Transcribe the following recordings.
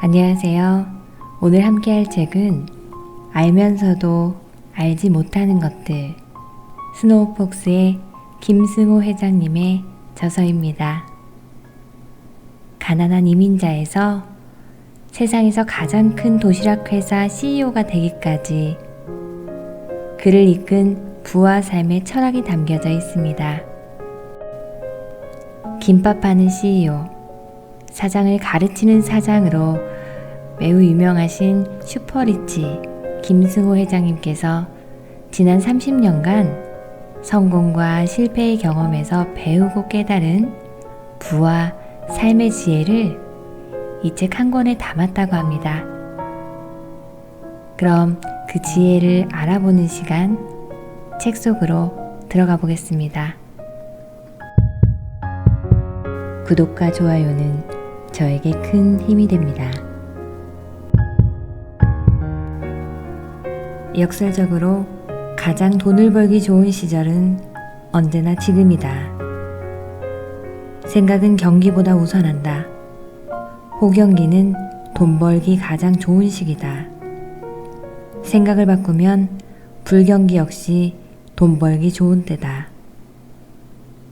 안녕하세요. 오늘 함께 할 책은 알면서도 알지 못하는 것들, 스노우폭스의 김승호 회장님의 저서입니다. 가난한 이민자에서 세상에서 가장 큰 도시락 회사 CEO가 되기까지 그를 이끈 부와 삶의 철학이 담겨져 있습니다. 김밥 파는 CEO, 사장을 가르치는 사장으로 매우 유명하신 슈퍼리치 김승호 회장님께서 지난 30년간 성공과 실패의 경험에서 배우고 깨달은 부와 삶의 지혜를 이 책 한 권에 담았다고 합니다. 그럼 그 지혜를 알아보는 시간, 책 속으로 들어가 보겠습니다. 구독과 좋아요는 저에게 큰 힘이 됩니다. 역설적으로 가장 돈을 벌기 좋은 시절은 언제나 지금이다. 생각은 경기보다 우선한다. 호경기는 돈 벌기 가장 좋은 시기다. 생각을 바꾸면 불경기 역시 돈 벌기 좋은 때다.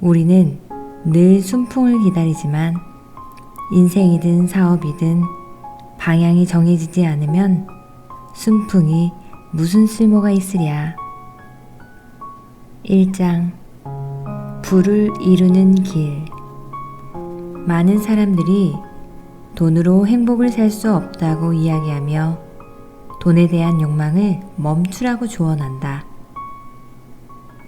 우리는 늘 순풍을 기다리지만 인생이든 사업이든 방향이 정해지지 않으면 순풍이 무슨 쓸모가 있으랴. 1장 부를 이루는 길. 많은 사람들이 돈으로 행복을 살 수 없다고 이야기하며 돈에 대한 욕망을 멈추라고 조언한다.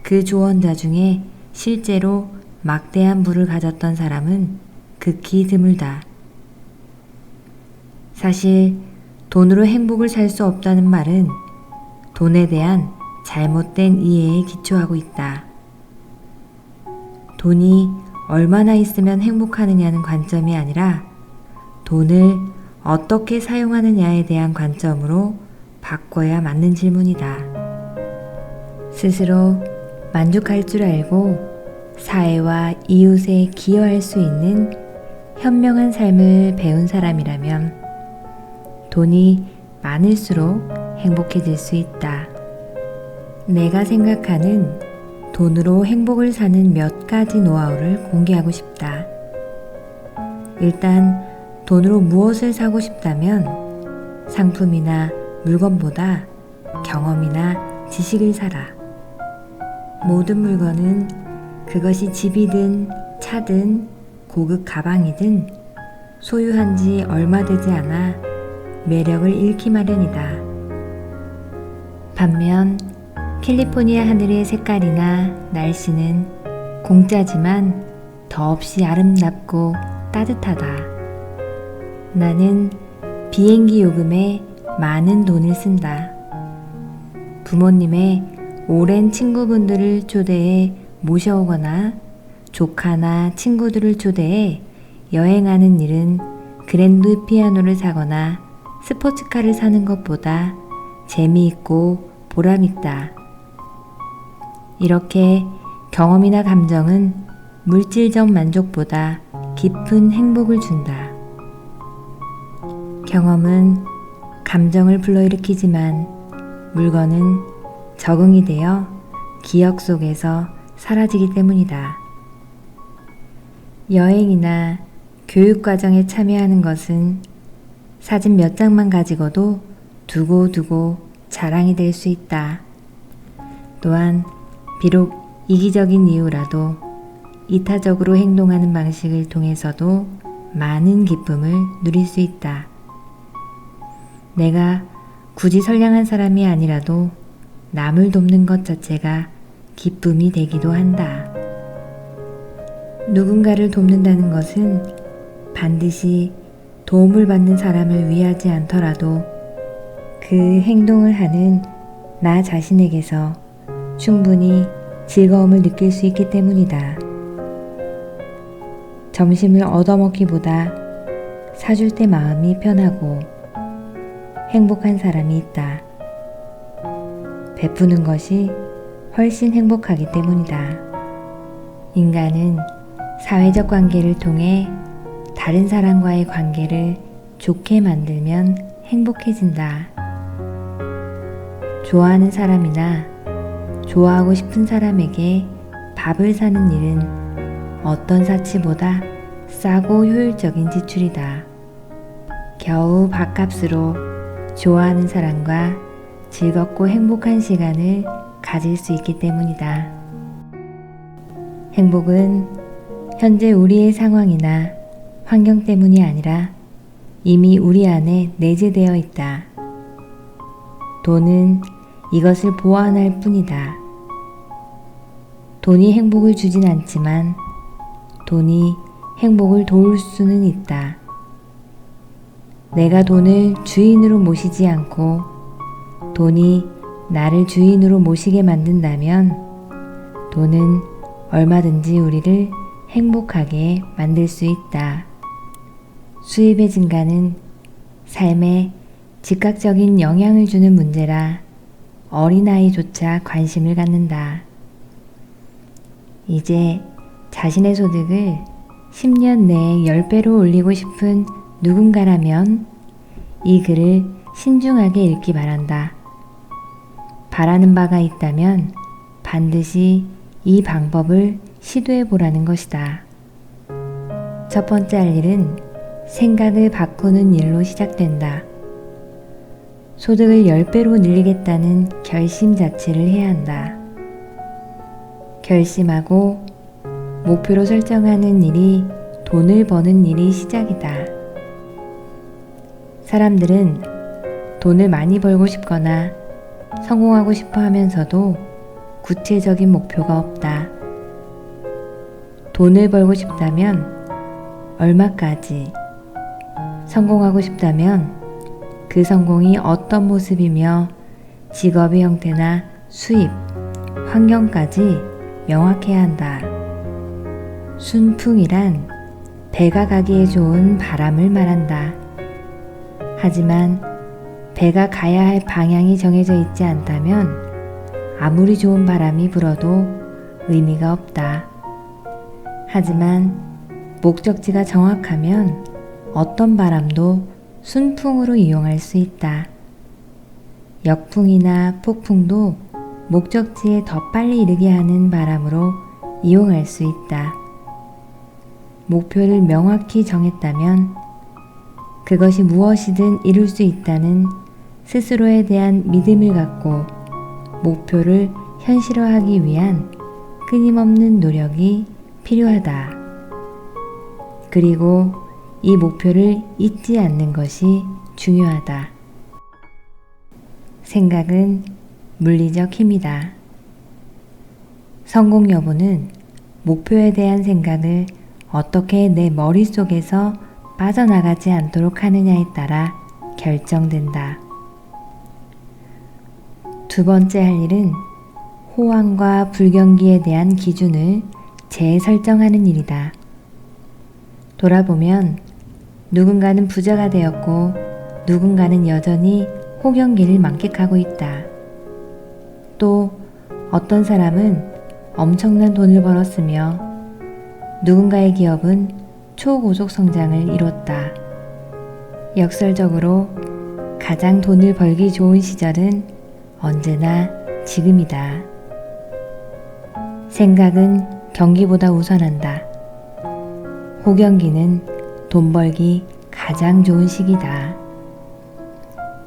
그 조언자 중에 실제로 막대한 부를 가졌던 사람은 극히 드물다. 사실 돈으로 행복을 살 수 없다는 말은 돈에 대한 잘못된 이해에 기초하고 있다. 돈이 얼마나 있으면 행복하느냐는 관점이 아니라 돈을 어떻게 사용하느냐에 대한 관점으로 바꿔야 맞는 질문이다. 스스로 만족할 줄 알고 사회와 이웃에 기여할 수 있는 현명한 삶을 배운 사람이라면 돈이 많을수록 행복해질 수 있다. 내가 생각하는 돈으로 행복을 사는 몇 가지 노하우를 공개하고 싶다. 일단 돈으로 무엇을 사고 싶다면 상품이나 물건보다 경험이나 지식을 사라. 모든 물건은 그것이 집이든 차든 고급 가방이든 소유한 지 얼마 되지 않아 매력을 잃기 마련이다. 반면 캘리포니아 하늘의 색깔이나 날씨는 공짜지만 더없이 아름답고 따뜻하다. 나는 비행기 요금에 많은 돈을 쓴다. 부모님의 오랜 친구분들을 초대해 모셔오거나 조카나 친구들을 초대해 여행하는 일은 그랜드 피아노를 사거나 스포츠카를 사는 것보다 재미있고 보람있다. 이렇게 경험이나 감정은 물질적 만족보다 깊은 행복을 준다. 경험은 감정을 불러일으키지만 물건은 적응이 되어 기억 속에서 사라지기 때문이다. 여행이나 교육과정에 참여하는 것은 사진 몇 장만 가지고도 두고두고 자랑이 될 수 있다. 또한 비록 이기적인 이유라도 이타적으로 행동하는 방식을 통해서도 많은 기쁨을 누릴 수 있다. 내가 굳이 선량한 사람이 아니라도 남을 돕는 것 자체가 기쁨이 되기도 한다. 누군가를 돕는다는 것은 반드시 도움을 받는 사람을 위하지 않더라도 그 행동을 하는 나 자신에게서 충분히 즐거움을 느낄 수 있기 때문이다. 점심을 얻어먹기보다 사줄 때 마음이 편하고 행복한 사람이 있다. 베푸는 것이 훨씬 행복하기 때문이다. 인간은 사회적 관계를 통해 다른 사람과의 관계를 좋게 만들면 행복해진다. 좋아하는 사람이나 좋아하고 싶은 사람에게 밥을 사는 일은 어떤 사치보다 싸고 효율적인 지출이다. 겨우 밥값으로 좋아하는 사람과 즐겁고 행복한 시간을 가질 수 있기 때문이다. 행복은 현재 우리의 상황이나 환경 때문이 아니라 이미 우리 안에 내재되어 있다. 돈은 이것을 보완할 뿐이다. 돈이 행복을 주진 않지만 돈이 행복을 도울 수는 있다. 내가 돈을 주인으로 모시지 않고 돈이 나를 주인으로 모시게 만든다면 돈은 얼마든지 우리를 행복하게 만들 수 있다. 수입의 증가는 삶에 즉각적인 영향을 주는 문제라 어린아이조차 관심을 갖는다. 이제 자신의 소득을 10년 내에 10배로 올리고 싶은 누군가라면 이 글을 신중하게 읽기 바란다. 바라는 바가 있다면 반드시 이 방법을 시도해 보라는 것이다. 첫 번째 할 일은 생각을 바꾸는 일로 시작된다. 소득을 10배로 늘리겠다는 결심 자체를 해야 한다. 결심하고 목표로 설정하는 일이 돈을 버는 일이 시작이다. 사람들은 돈을 많이 벌고 싶거나 성공하고 싶어 하면서도 구체적인 목표가 없다. 돈을 벌고 싶다면 얼마까지, 성공하고 싶다면 그 성공이 어떤 모습이며 직업의 형태나 수입, 환경까지 명확해야 한다. 순풍이란 배가 가기에 좋은 바람을 말한다. 하지만 배가 가야 할 방향이 정해져 있지 않다면 아무리 좋은 바람이 불어도 의미가 없다. 하지만 목적지가 정확하면 어떤 바람도 순풍으로 이용할 수 있다. 역풍이나 폭풍도 목적지에 더 빨리 이르게 하는 바람으로 이용할 수 있다. 목표를 명확히 정했다면 그것이 무엇이든 이룰 수 있다는 스스로에 대한 믿음을 갖고 목표를 현실화하기 위한 끊임없는 노력이 필요하다. 그리고 이 목표를 잊지 않는 것이 중요하다. 생각은 물리적 힘이다. 성공 여부는 목표에 대한 생각을 어떻게 내 머릿속에서 빠져나가지 않도록 하느냐에 따라 결정된다. 두 번째 할 일은 호황과 불경기에 대한 기준을 재설정하는 일이다. 돌아보면 누군가는 부자가 되었고 누군가는 여전히 호경기를 만끽하고 있다. 또 어떤 사람은 엄청난 돈을 벌었으며 누군가의 기업은 초고속 성장을 이뤘다. 역설적으로 가장 돈을 벌기 좋은 시절은 언제나 지금이다. 생각은 경기보다 우선한다. 호경기는 돈 벌기 가장 좋은 시기다.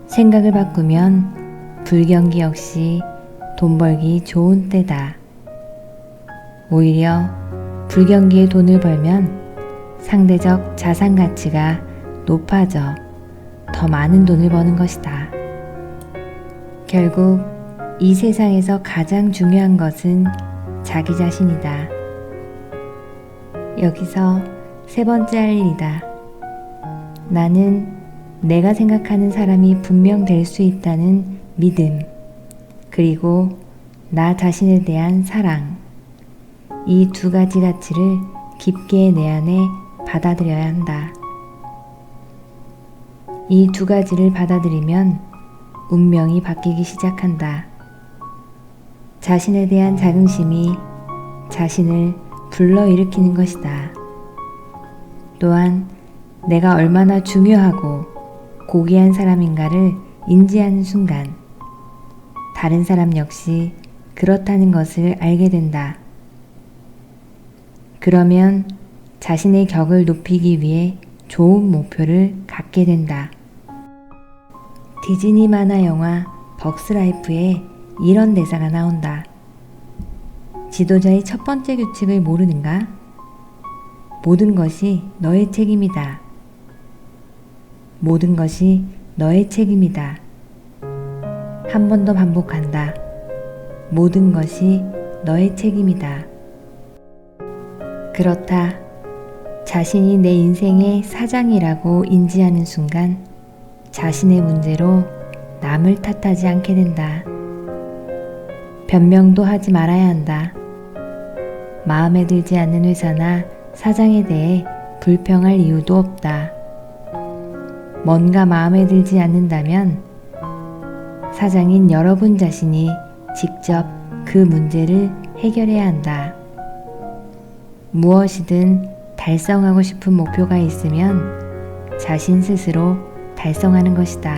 생각을 바꾸면 불경기 역시 돈 벌기 좋은 때다. 오히려 불경기에 돈을 벌면 상대적 자산 가치가 높아져 더 많은 돈을 버는 것이다. 결국 이 세상에서 가장 중요한 것은 자기 자신이다. 여기서 세 번째 할 일이다. 나는 내가 생각하는 사람이 분명 될 수 있다는 믿음, 그리고 나 자신에 대한 사랑. 이 두 가지 가치를 깊게 내 안에 받아들여야 한다. 이 두 가지를 받아들이면 운명이 바뀌기 시작한다. 자신에 대한 자긍심이 자신을 불러일으키는 것이다. 또한 내가 얼마나 중요하고 고귀한 사람인가를 인지하는 순간 다른 사람 역시 그렇다는 것을 알게 된다. 그러면 자신의 격을 높이기 위해 좋은 목표를 갖게 된다. 디즈니 만화 영화 벅스라이프에 이런 대사가 나온다. 지도자의 첫 번째 규칙을 모르는가? 모든 것이 너의 책임이다. 모든 것이 너의 책임이다. 한 번 더 반복한다. 모든 것이 너의 책임이다. 그렇다. 자신이 내 인생의 사장이라고 인지하는 순간 자신의 문제로 남을 탓하지 않게 된다. 변명도 하지 말아야 한다. 마음에 들지 않는 회사나 사장에 대해 불평할 이유도 없다. 뭔가 마음에 들지 않는다면 사장인 여러분 자신이 직접 그 문제를 해결해야 한다. 무엇이든 달성하고 싶은 목표가 있으면 자신 스스로 달성하는 것이다.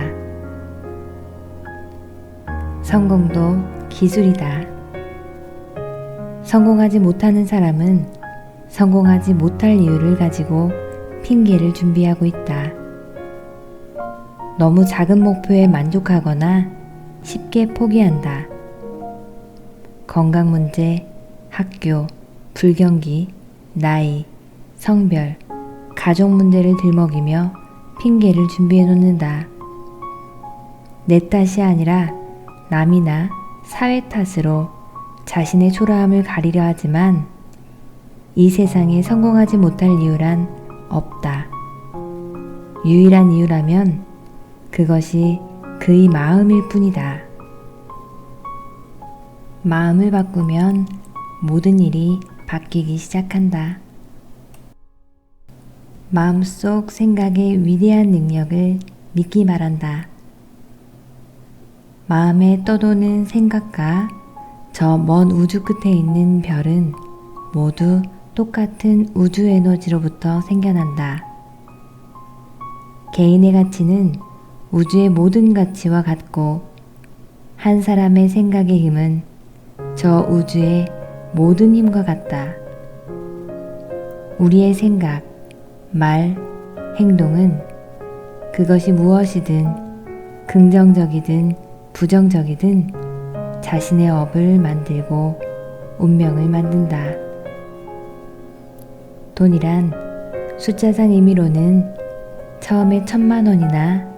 성공도 기술이다. 성공하지 못하는 사람은 성공하지 못할 이유를 가지고 핑계를 준비하고 있다. 너무 작은 목표에 만족하거나 쉽게 포기한다. 건강 문제, 학교, 불경기, 나이, 성별, 가족 문제를 들먹이며 핑계를 준비해 놓는다. 내 탓이 아니라 남이나 사회 탓으로 자신의 초라함을 가리려 하지만 이 세상에 성공하지 못할 이유란 없다. 유일한 이유라면 그것이 그의 마음일 뿐이다. 마음을 바꾸면 모든 일이 바뀌기 시작한다. 마음속 생각의 위대한 능력을 믿기 바란다. 마음에 떠도는 생각과 저 먼 우주 끝에 있는 별은 모두 똑같은 우주 에너지로부터 생겨난다. 개인의 가치는 우주의 모든 가치와 같고 한 사람의 생각의 힘은 저 우주의 모든 힘과 같다. 우리의 생각, 말, 행동은 그것이 무엇이든 긍정적이든 부정적이든 자신의 업을 만들고 운명을 만든다. 돈이란 숫자상 의미로는 처음에 1,000,000원이나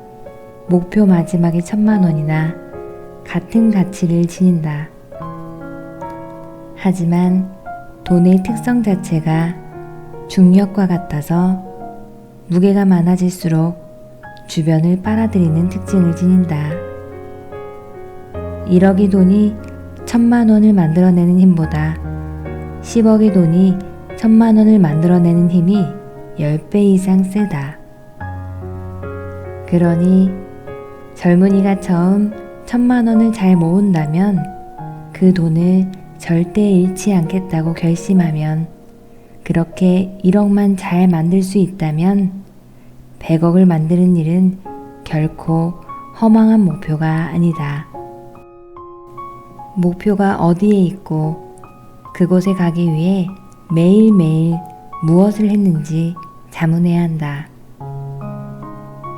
목표 마지막에 1,000,000원이나 같은 가치를 지닌다. 하지만 돈의 특성 자체가 중력과 같아서 무게가 많아질수록 주변을 빨아들이는 특징을 지닌다. 1억의 돈이 1,000,000원을 만들어내는 힘보다 10억의 돈이 1,000,000원을 만들어내는 힘이 10배 이상 세다. 그러니 젊은이가 처음 1,000,000원을 잘 모은다면 그 돈을 절대 잃지 않겠다고 결심하면 그렇게 1억만 잘 만들 수 있다면 100억을 만드는 일은 결코 허망한 목표가 아니다. 목표가 어디에 있고 그곳에 가기 위해 매일매일 무엇을 했는지 자문해야 한다.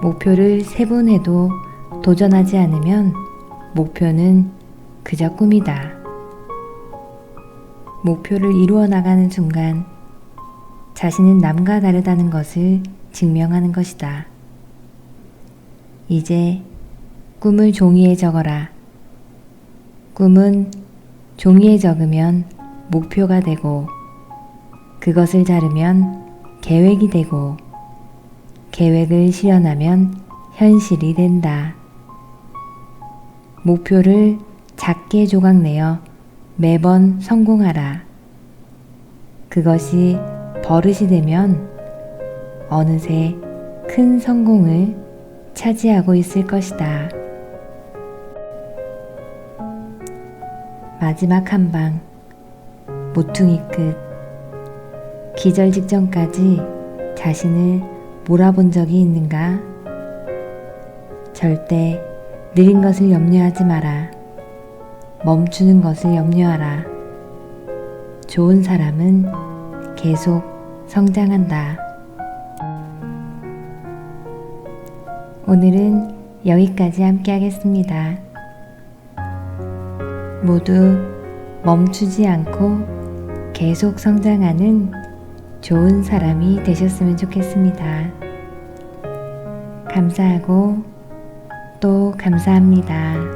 목표를 세분해도 도전하지 않으면 목표는 그저 꿈이다. 목표를 이루어 나가는 순간 자신은 남과 다르다는 것을 증명하는 것이다. 이제 꿈을 종이에 적어라. 꿈은 종이에 적으면 목표가 되고 그것을 자르면 계획이 되고 계획을 실현하면 현실이 된다. 목표를 작게 조각내어 매번 성공하라. 그것이 버릇이 되면 어느새 큰 성공을 차지하고 있을 것이다. 마지막 한 방, 모퉁이 끝. 기절 직전까지 자신을 몰아본 적이 있는가? 절대 느린 것을 염려하지 마라. 멈추는 것을 염려하라. 좋은 사람은 계속 성장한다. 오늘은 여기까지 함께 하겠습니다. 모두 멈추지 않고 계속 성장하는 좋은 사람이 되셨으면 좋겠습니다. 감사하고 또 감사합니다.